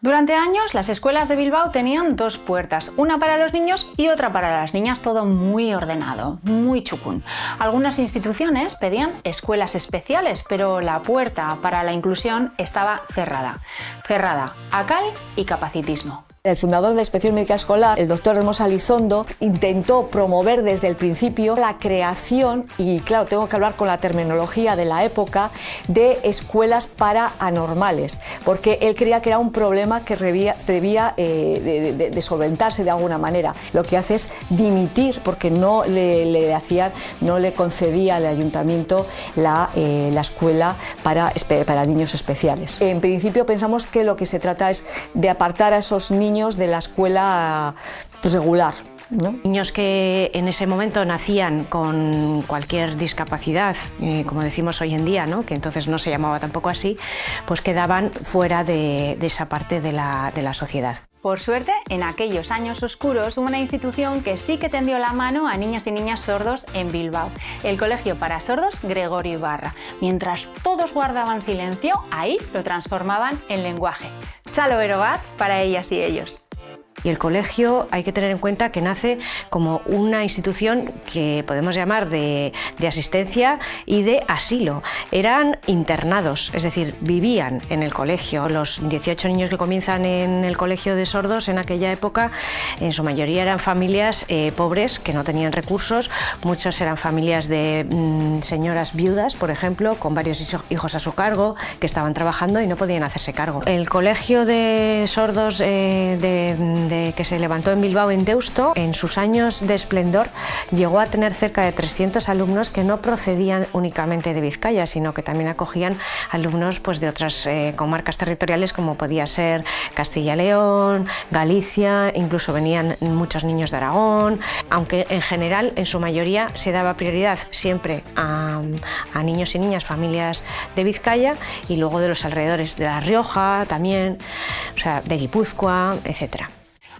Durante años, las escuelas de Bilbao tenían dos puertas, una para los niños y otra para las niñas, todo muy ordenado, muy chucún. Algunas instituciones pedían escuelas especiales, pero la puerta para la inclusión estaba cerrada. Cerrada a cal y capacitismo. El fundador de la Inspección Médica Escolar, el doctor Hermosa Elizondo, intentó promover desde el principio la creación, y claro, tengo que hablar con la terminología de la época, de escuelas para anormales, porque él creía que era un problema que debía de solventarse de alguna manera. Lo que hace es dimitir porque no le concedía al ayuntamiento la escuela para niños especiales. En principio pensamos que lo que se trata es de apartar a esos niños de la escuela regular, ¿no? Niños que en ese momento nacían con cualquier discapacidad, como decimos hoy en día, ¿no? Que entonces no se llamaba tampoco así, pues quedaban fuera de esa parte de la sociedad. Por suerte, en aquellos años oscuros hubo una institución que sí que tendió la mano a niños y niñas sordos en Bilbao, el Colegio para Sordos Gregorio Ibarra. Mientras todos guardaban silencio, ahí lo transformaban en lenguaje. Txalo bero bat para ellas y ellos. Y el colegio hay que tener en cuenta que nace como una institución que podemos llamar de asistencia y de asilo. Eran internados, es decir, vivían en el colegio. Los 18 niños que comienzan en el colegio de sordos en aquella época, en su mayoría eran familias pobres que no tenían recursos. Muchos eran familias de señoras viudas, por ejemplo, con varios hijos a su cargo, que estaban trabajando y no podían hacerse cargo. El colegio de sordos que se levantó en Bilbao, en Deusto, en sus años de esplendor llegó a tener cerca de 300 alumnos que no procedían únicamente de Vizcaya, sino que también acogían alumnos pues, de otras comarcas territoriales como podía ser Castilla y León, Galicia, incluso venían muchos niños de Aragón, aunque en general, en su mayoría, se daba prioridad siempre a niños y niñas, familias de Vizcaya y luego de los alrededores de La Rioja también, o sea, de Guipúzcoa, etcétera.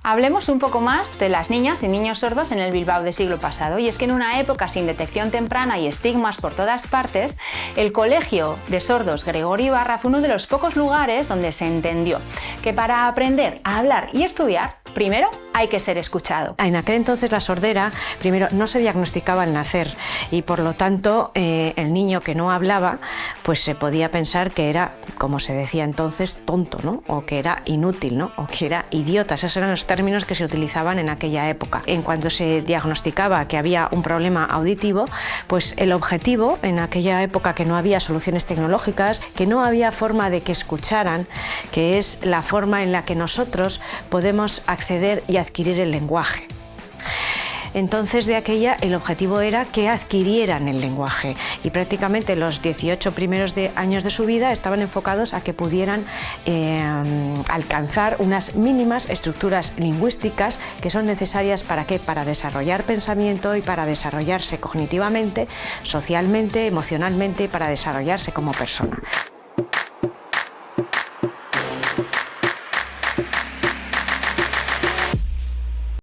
Hablemos un poco más de las niñas y niños sordos en el Bilbao del siglo pasado. Y es que en una época sin detección temprana y estigmas por todas partes, el Colegio de Sordos Gregorio Ibarra fue uno de los pocos lugares donde se entendió que para aprender a hablar y estudiar, primero hay que ser escuchado. En aquel entonces la sordera, primero, no se diagnosticaba al nacer y por lo tanto el niño que no hablaba, pues se podía pensar que era, como se decía entonces, tonto, ¿no? O que era inútil, ¿no? O que era idiota. Esos eran los términos que se utilizaban en aquella época. En cuanto se diagnosticaba que había un problema auditivo, pues el objetivo en aquella época, que no había soluciones tecnológicas, que no había forma de que escucharan, que es la forma en la que nosotros podemos acceder y adquirir el lenguaje. Entonces, de aquella, el objetivo era que adquirieran el lenguaje y prácticamente los 18 primeros años de su vida estaban enfocados a que pudieran alcanzar unas mínimas estructuras lingüísticas que son necesarias ¿para qué? Para desarrollar pensamiento y para desarrollarse cognitivamente, socialmente, emocionalmente y para desarrollarse como persona.